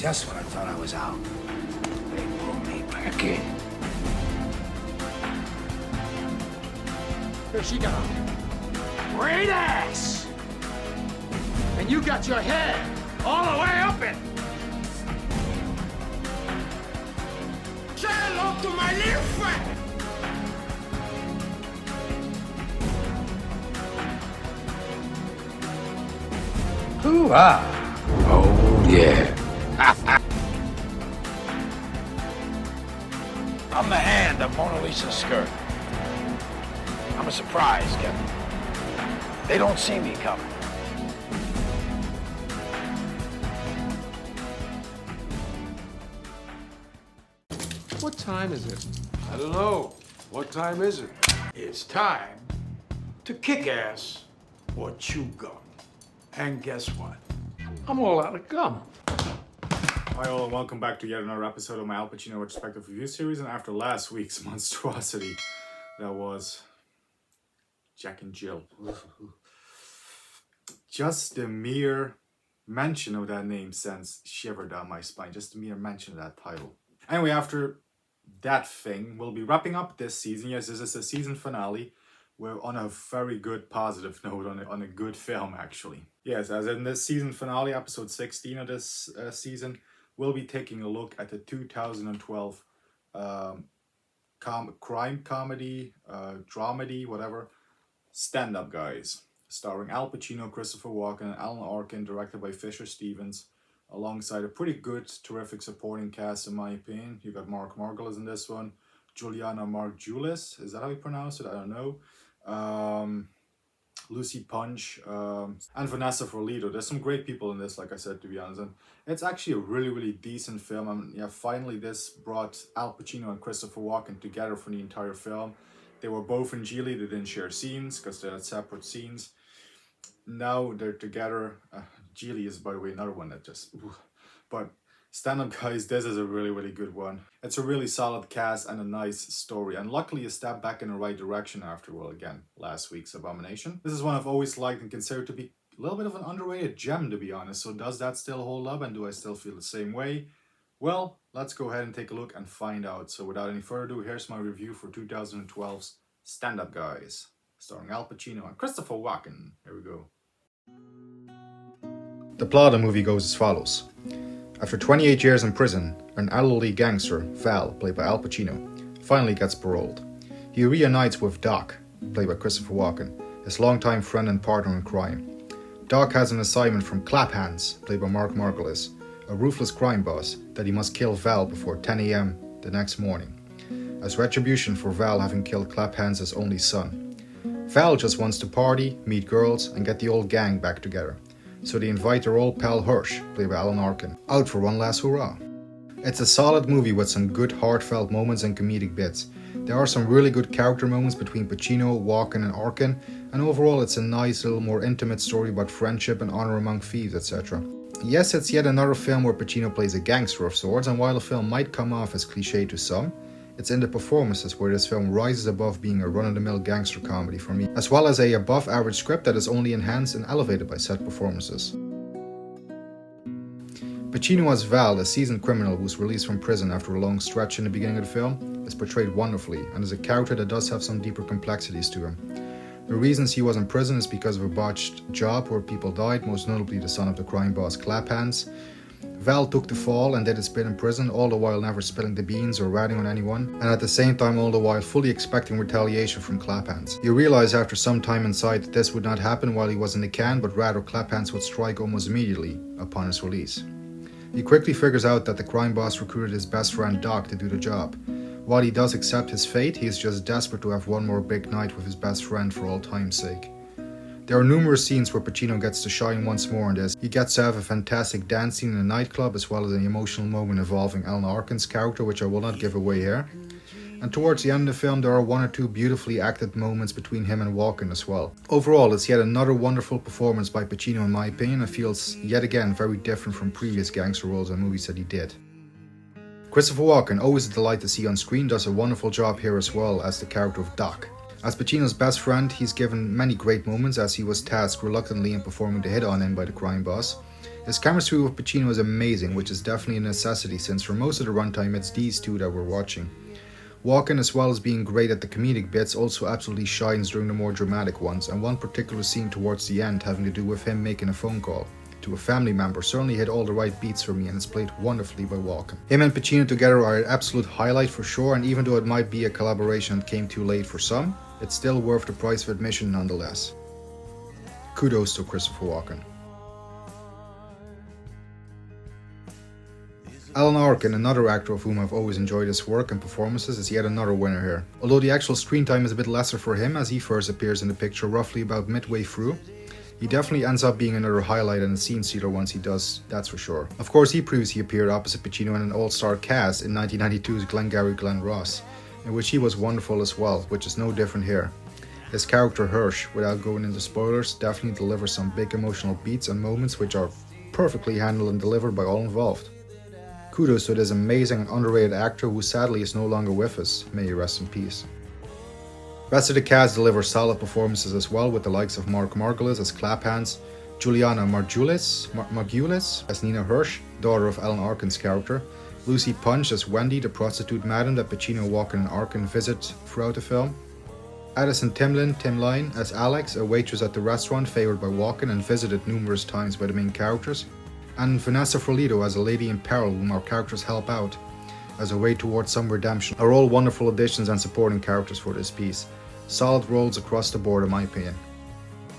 Just when I thought I was out, they pulled me back in. Here she goes. Great ass! And you got your head all the way up it. Say hello to my little friend. Hoo-ah! Oh, yeah. I'm the hand of Mona Lisa's skirt. I'm a surprise, Kevin. They don't see me coming. What time is it? I don't know. What time is it? It's time to kick ass or chew gum. And guess what? I'm all out of gum. Hi all, and welcome back to yet another episode of my Al Pacino retrospective review series. And after last week's monstrosity, that was Jack and Jill. Just the mere mention of that name sends shiver down my spine. Just the mere mention of that title. Anyway, after that thing, we'll be wrapping up this season. Yes, this is the season finale. We're on a very good positive note, on a good film actually. Yes, as in this season finale, episode 16 of this season, we'll be taking a look at the 2012 crime comedy, dramedy, whatever, Stand Up Guys, starring Al Pacino, Christopher Walken, and Alan Arkin, directed by Fisher Stevens, alongside a pretty good, terrific supporting cast in my opinion. You got Margolis in this one, Julianna Marguiles, is that how you pronounce it? I don't know. Lucy Punch, and Vanessa Ferlito. There's some great people in this, like I said, to be honest. And it's actually a really, really decent film. And yeah, finally this brought Al Pacino and Christopher Walken together for the entire film. They were both in Geely. They didn't share scenes because they had separate scenes. Now they're together. Geely is, by the way, another one that just... But Stand Up Guys, this is a really, really good one. It's a really solid cast and a nice story. And luckily a step back in the right direction after, well, again, last week's Abomination. This is one I've always liked and considered to be a little bit of an underrated gem, to be honest. So does that still hold up, and do I still feel the same way? Well, let's go ahead and take a look and find out. So without any further ado, here's my review for 2012's Stand Up Guys, starring Al Pacino and Christopher Walken. Here we go. The plot of the movie goes as follows. After 28 years in prison, an elderly gangster, Val, played by Al Pacino, finally gets paroled. He reunites with Doc, played by Christopher Walken, his longtime friend and partner in crime. Doc has an assignment from Claphands, played by Margolis, a ruthless crime boss, that he must kill Val before 10 a.m. the next morning, as retribution for Val having killed Claphands' only son. Val just wants to party, meet girls, and get the old gang back together. So they invite their old pal Hirsch, played by Alan Arkin, out for one last hurrah. It's a solid movie with some good heartfelt moments and comedic bits. There are some really good character moments between Pacino, Walken and Arkin, and overall it's a nice little more intimate story about friendship and honor among thieves, etc. Yes, it's yet another film where Pacino plays a gangster of sorts, and while the film might come off as cliché to some, it's in the performances where this film rises above being a run-of-the-mill gangster comedy for me, as well as a above-average script that is only enhanced and elevated by said performances. Pacino as Val, a seasoned criminal who's released from prison after a long stretch in the beginning of the film, is portrayed wonderfully and is a character that does have some deeper complexities to him. The reasons he was in prison is because of a botched job where people died, most notably the son of the crime boss Claphands. Val took the fall and did his bit in prison, all the while never spilling the beans or ratting on anyone, and at the same time all the while fully expecting retaliation from Claphands. You realize after some time inside that this would not happen while he was in the can, but rather Claphands would strike almost immediately upon his release. He quickly figures out that the crime boss recruited his best friend Doc to do the job. While he does accept his fate, he is just desperate to have one more big night with his best friend for all time's sake. There are numerous scenes where Pacino gets to shine once more in this. He gets to have a fantastic dance scene in a nightclub, as well as an emotional moment involving Alan Arkin's character, which I will not give away here. And towards the end of the film, there are one or two beautifully acted moments between him and Walken as well. Overall, it's yet another wonderful performance by Pacino in my opinion, and feels yet again very different from previous gangster roles and movies that he did. Christopher Walken, always a delight to see on screen, does a wonderful job here as well as the character of Doc. As Pacino's best friend, he's given many great moments as he was tasked reluctantly in performing the hit on him by the crime boss. His chemistry with Pacino is amazing, which is definitely a necessity since for most of the runtime it's these two that we're watching. Walken, as well as being great at the comedic bits, also absolutely shines during the more dramatic ones, and one particular scene towards the end having to do with him making a phone call to a family member certainly hit all the right beats for me and is played wonderfully by Walken. Him and Pacino together are an absolute highlight for sure, and even though it might be a collaboration that came too late for some, it's still worth the price of admission nonetheless. Kudos to Christopher Walken. Alan Arkin, another actor of whom I've always enjoyed his work and performances, is yet another winner here. Although the actual screen time is a bit lesser for him as he first appears in the picture roughly about midway through, he definitely ends up being another highlight and a scene stealer once he does, that's for sure. Of course, he previously appeared opposite Pacino in an all-star cast in 1992's Glengarry Glen Ross, in which he was wonderful as well, which is no different here. His character Hirsch, without going into spoilers, definitely delivers some big emotional beats and moments which are perfectly handled and delivered by all involved. Kudos to this amazing and underrated actor who sadly is no longer with us, may he rest in peace. Rest of the cast delivers solid performances as well, with the likes of Margolis as Claphans, Julianna Marguiles as Nina Hirsch, daughter of Alan Arkin's character, Lucy Punch as Wendy, the prostitute madam that Pacino, Walken and Arkin visit throughout the film, Addison Timlin as Alex, a waitress at the restaurant favoured by Walken and visited numerous times by the main characters, and Vanessa Ferlito as a lady in peril whom our characters help out as a way towards some redemption are all wonderful additions and supporting characters for this piece. Solid roles across the board in my opinion.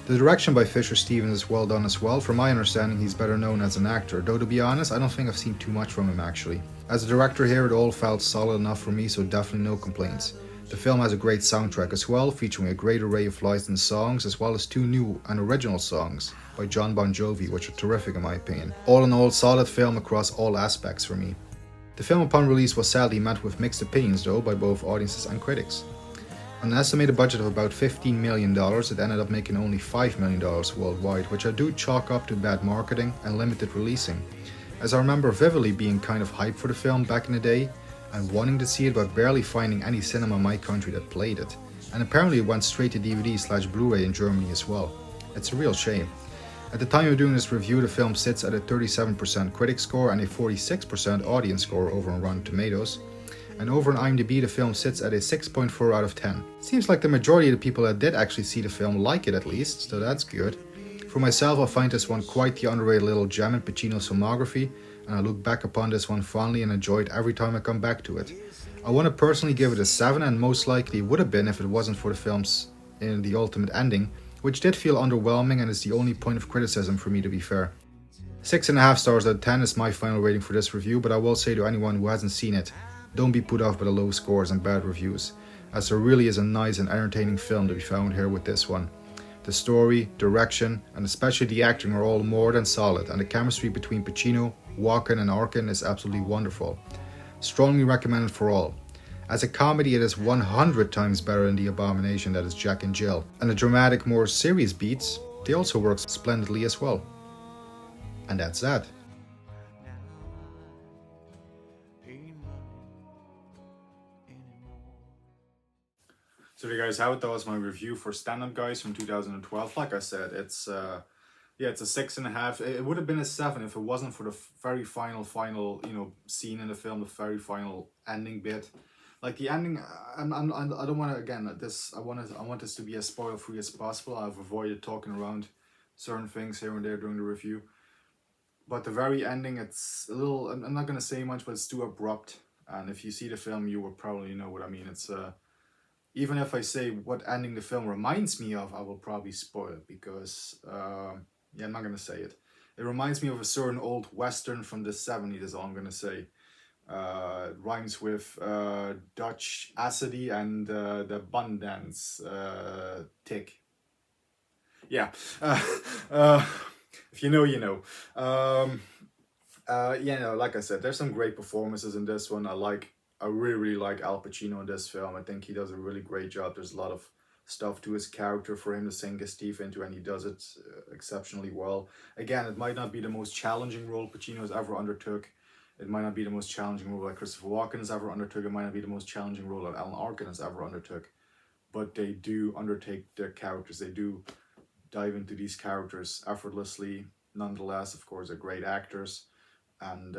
The direction by Fisher Stevens is well done as well. From my understanding, he's better known as an actor, though to be honest, I don't think I've seen too much from him actually. As a director here, it all felt solid enough for me, so definitely no complaints. The film has a great soundtrack as well, featuring a great array of licensed songs as well as 2 new and original songs by Jon Bon Jovi, which are terrific in my opinion. All in all, solid film across all aspects for me. The film upon release was sadly met with mixed opinions though by both audiences and critics. On an estimated budget of about $15 million, it ended up making only $5 million worldwide, which I do chalk up to bad marketing and limited releasing, as I remember vividly being kind of hyped for the film back in the day and wanting to see it but barely finding any cinema in my country that played it, and apparently it went straight to DVD/Blu-ray in Germany as well. It's a real shame. At the time of doing this review, the film sits at a 37% critic score and a 46% audience score over on Rotten Tomatoes, and over on IMDb the film sits at a 6.4 out of 10. Seems like the majority of the people that did actually see the film like it at least, so that's good. For myself, I find this one quite the underrated little gem in Pacino's filmography, and I look back upon this one fondly and enjoy it every time I come back to it. I want to personally give it a 7, and most likely would have been if it wasn't for the film's in the ultimate ending, which did feel underwhelming and is the only point of criticism for me to be fair. 6.5 stars out of 10 is my final rating for this review, but I will say to anyone who hasn't seen it, don't be put off by the low scores and bad reviews, as there really is a nice and entertaining film to be found here with this one. The story, direction, and especially the acting are all more than solid, and the chemistry between Pacino, Walken and Arkin is absolutely wonderful. Strongly recommended for all. As a comedy, it is 100 times better than The Abomination that is Jack and Jill, and the dramatic, more serious beats, they also work splendidly as well. And that's that. So there you guys have it. That was my review for Stand Up Guys from 2012. Like I said, it's a 6.5. It would have been a 7 if it wasn't for the very final scene in the film, the very final ending bit. Like the ending, I don't want to again this. I want this to be as spoiler free as possible. I've avoided talking around certain things here and there during the review. But the very ending, it's a little. I'm not gonna say much, but it's too abrupt. And if you see the film, you will probably know what I mean. It's even if I say what ending the film reminds me of, I will probably spoil it because I'm not gonna say it. It reminds me of a certain old western from the 70s. Is all I'm gonna say. It rhymes with Dutch acidi and the bun dance tick. Yeah. If you know, you know. Like I said, there's some great performances in this one. I really like Al Pacino in this film. I think he does a really great job. There's a lot of stuff to his character for him to sink his teeth into, and he does it exceptionally well. Again, it might not be the most challenging role Pacino has ever undertook. It might not be the most challenging role that Christopher Walken has ever undertook. It might not be the most challenging role that Alan Arkin has ever undertook. But they do undertake their characters. They do dive into these characters effortlessly nonetheless, of course, are great actors, and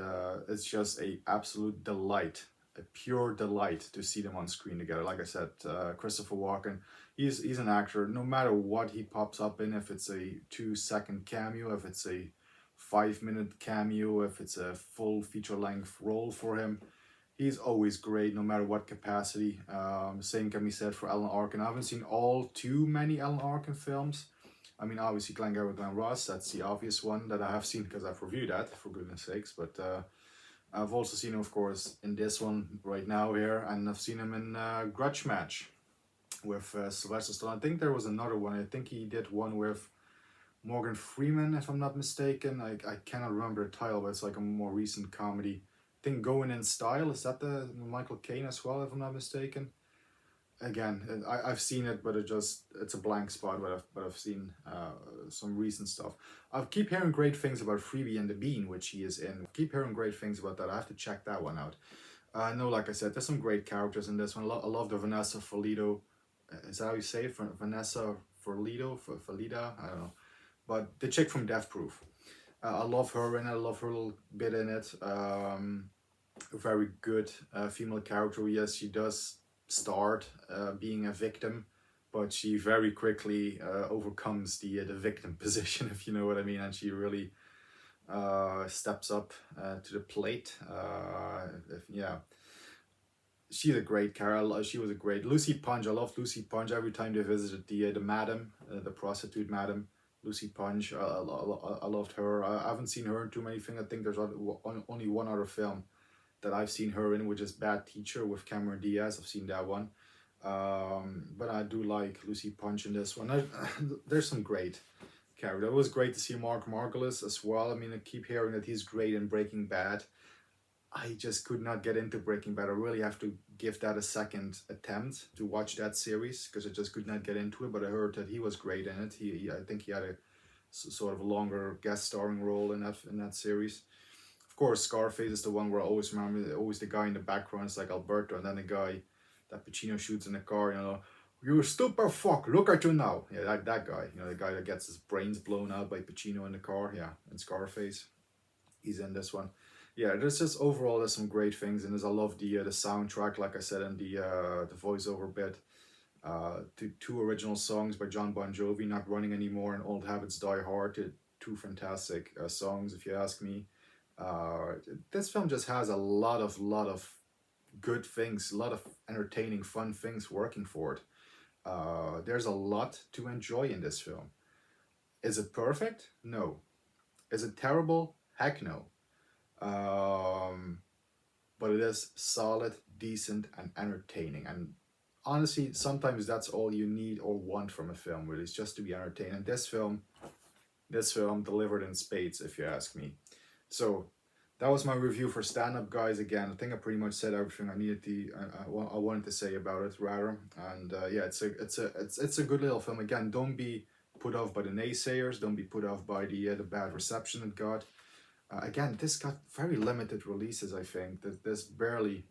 it's just a absolute delight, a pure delight to see them on screen together. Like I said, Christopher Walken, he's an actor. No matter what he pops up in, if it's a 2-second cameo, if it's a 5-minute cameo, if it's a full feature-length role for him, he's always great, no matter what capacity. Same can be said for Alan Arkin. I haven't seen all too many Alan Arkin films. I mean, obviously, Glengarry Glen Ross, that's the obvious one that I have seen because I've reviewed that, for goodness sakes. But I've also seen him, of course, in this one right now here, and I've seen him in Grudge Match with Sylvester Stallone. I think there was another one. I think he did one with Morgan Freeman, if I'm not mistaken. I cannot remember the title, but it's like a more recent comedy. I think Going in Style, is that the Michael Caine as well, if I'm not mistaken? Again, I've seen it, but it's a blank spot. But I've seen some recent stuff. I keep hearing great things about Freebie and the Bean, which he is in. I keep hearing great things about that. I have to check that one out. I know, like I said, there's some great characters in this one. I love the Vanessa Ferlito. Is that how you say it? Vanessa Ferlito? Ferlita? I don't know. But the chick from Death Proof. I love her in it. I love her little bit in it. A very good female character. Yes, she does start being a victim, but she very quickly overcomes the victim position, if you know what I mean, and she really steps up to the plate. Yeah, she's a great character. She was a great Lucy Punch. I loved Lucy Punch every time they visited the madam, the prostitute madam. Lucy Punch, I loved her. I haven't seen her in too many things. I think there's only one other film that I've seen her in, which is Bad Teacher with Cameron Diaz. I've seen that one. But I do like Lucy Punch in this one. There's some great characters. It was great to see Margolis as well. I mean, I keep hearing that he's great in Breaking Bad. I just could not get into Breaking Bad. I really have to give that a second attempt to watch that series because I just could not get into it. But I heard that he was great in it. I think he had a sort of a longer guest starring role in that series. Of course, Scarface is the one where I always remember. Always the guy in the background is like Alberto, and then the guy that Pacino shoots in the car. You know, you stupid fuck! Look at you now. Yeah, that guy. You know, the guy that gets his brains blown out by Pacino in the car. Yeah, in Scarface, he's in this one. Yeah, there's just overall there's some great things in this. I love the soundtrack, like I said, and the voiceover bit. Two original songs by John Bon Jovi, Not Running Anymore and Old Habits Die Hard. Two fantastic songs, if you ask me. This film just has a lot of good things, a lot of entertaining, fun things working for it. There's a lot to enjoy in this film. Is it perfect? No. Is it terrible? Heck no. But it is solid, decent, and entertaining. And honestly, sometimes that's all you need or want from a film, really, is just to be entertained. And this film delivered in spades, if you ask me. So that was my review for Stand Up, guys. Again, I think I pretty much said everything I needed to. I wanted to say about it, rather. And yeah, it's a good little film. Again, don't be put off by the naysayers. Don't be put off by the bad reception it got. Again, this got very limited releases. I think this barely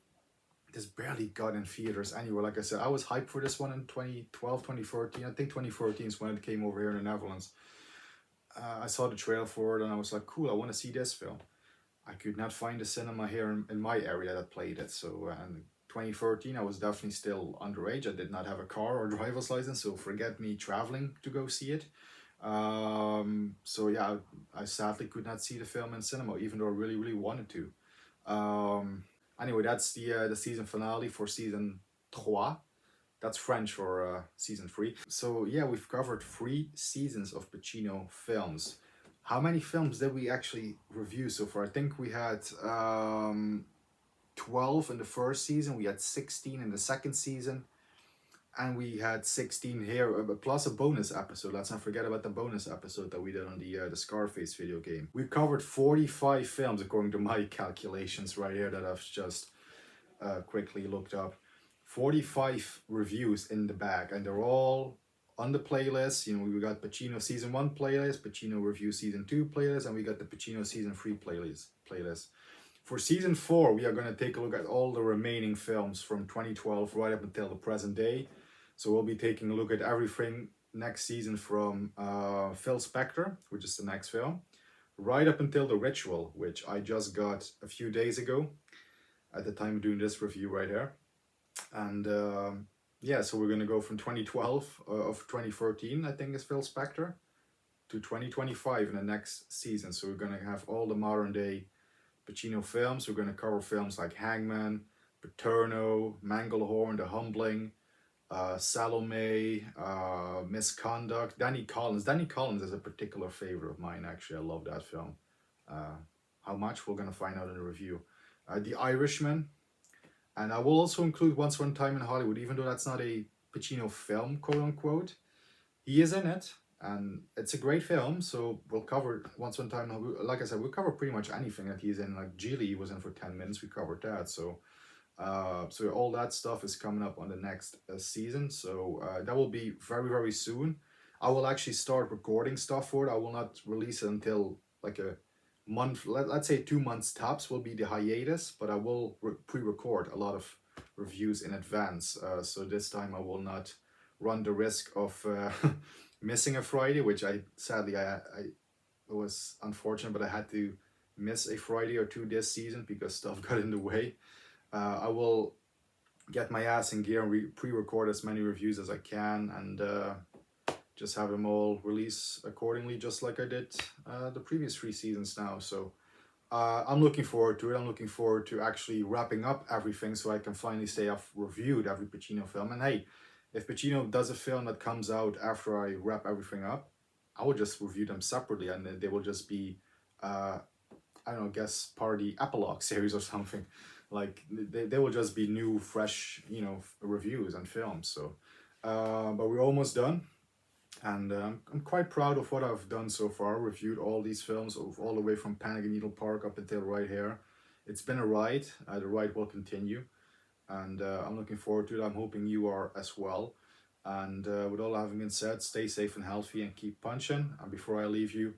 got in theaters anywhere. Like I said, I was hyped for this one in 2012, 2013. I think 2014 is when it came over here in the Netherlands. I saw the trailer for it and I was like, cool, I want to see this film. I could not find a cinema here in my area that played it. So in 2013, I was definitely still underage. I did not have a car or driver's license, so forget me traveling to go see it. So yeah, I sadly could not see the film in cinema, even though I really wanted to. Anyway, that's the season finale for season 3. That's French for season 3. So yeah, we've covered 3 seasons of Pacino films. How many films did we actually review so far? I think we had 12 in the first season, we had 16 in the second season, and we had 16 here, plus a bonus episode. Let's not forget about the bonus episode that we did on the Scarface video game. We've covered 45 films according to my calculations right here that I've just quickly looked up. 45 reviews in the bag, and they're all on the playlist. You know, we got Pacino season 1 playlist, Pacino review season 2 playlist, and we got the Pacino season 3 playlist. For season 4, we are going to take a look at all the remaining films from 2012 right up until the present day. So we'll be taking a look at everything next season from Phil Spector, which is the next film, right up until The Ritual, which I just got a few days ago at the time of doing this review right here. And yeah, so we're going to go from 2012 of 2013, I think is Phil Spector, to 2025 in the next season. So we're going to have all the modern day Pacino films. We're going to cover films like Hangman, Paterno, Manglehorn, The Humbling, Salome, Misconduct, Danny Collins. Danny Collins is a particular favorite of mine, actually. I love that film. How much? We're going to find out in the review. The Irishman. And I will also include Once Upon a Time in Hollywood, even though that's not a Pacino film, quote unquote. He is in it, and it's a great film, so we'll cover Once Upon a Time in Hollywood. Like I said, we'll cover pretty much anything that he's in. Like Geely was in for 10 minutes, we covered that. So so all that stuff is coming up on the next season. So that will be very, very soon. I will actually start recording stuff for it. I will not release it until like a month, let's say 2 months tops will be the hiatus, but I will pre-record a lot of reviews in advance. So this time I will not run the risk of missing a Friday, which I sadly, I it was unfortunate, but I had to miss a Friday or two this season because stuff got in the way. I will get my ass in gear and pre-record as many reviews as I can, and just have them all release accordingly, just like I did the previous 3 seasons now. So I'm looking forward to it. I'm looking forward to actually wrapping up everything so I can finally say I've reviewed every Pacino film. And hey, if Pacino does a film that comes out after I wrap everything up, I will just review them separately, and they will just be, I don't know, I guess part of the epilogue series or something. Like they will just be new, fresh, you know, reviews and films. So, but we're almost done. And I'm quite proud of what I've done so far. Reviewed all these films all the way from Panic at Needle Park up until right here. It's been a ride. The ride will continue. And I'm looking forward to it. I'm hoping you are as well. And with all having been said, stay safe and healthy and keep punching. And before I leave you,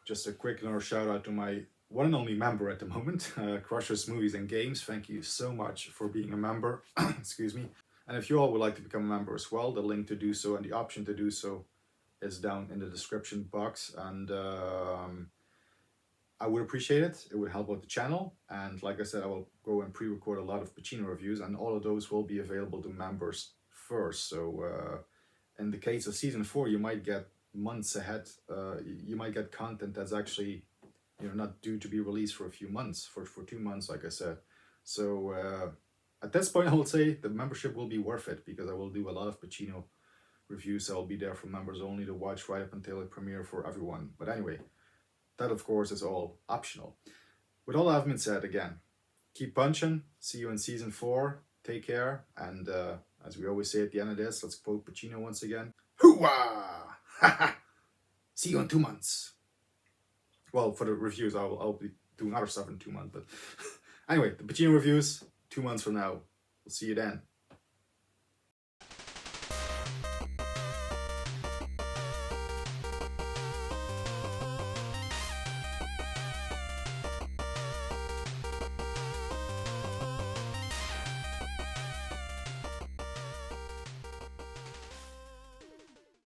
just a quick another shout out to my one and only member at the moment, Crushers Movies and Games. Thank you so much for being a member. Excuse me. And if you all would like to become a member as well, the link to do so and the option to do so is down in the description box, and I would appreciate it. It would help out the channel, and like I said, I will go and pre-record a lot of Pacino reviews, and all of those will be available to members first. So in the case of season 4, you might get months ahead. You might get content that's actually, you know, not due to be released for a few months, for 2 months, like I said. So at this point, I will say the membership will be worth it, because I will do a lot of Pacino reviews. I'll be there for members only to watch right up until it premiere for everyone. But anyway, that of course is all optional. With all that having been said, again, keep punching. See you in season 4. Take care. And as we always say at the end of this, let's quote Pacino once again. Hoo-wah! See you in 2 months. Well, for the reviews, I'll be doing other stuff in 2 months. But anyway, the Pacino reviews, 2 months from now. We'll see you then.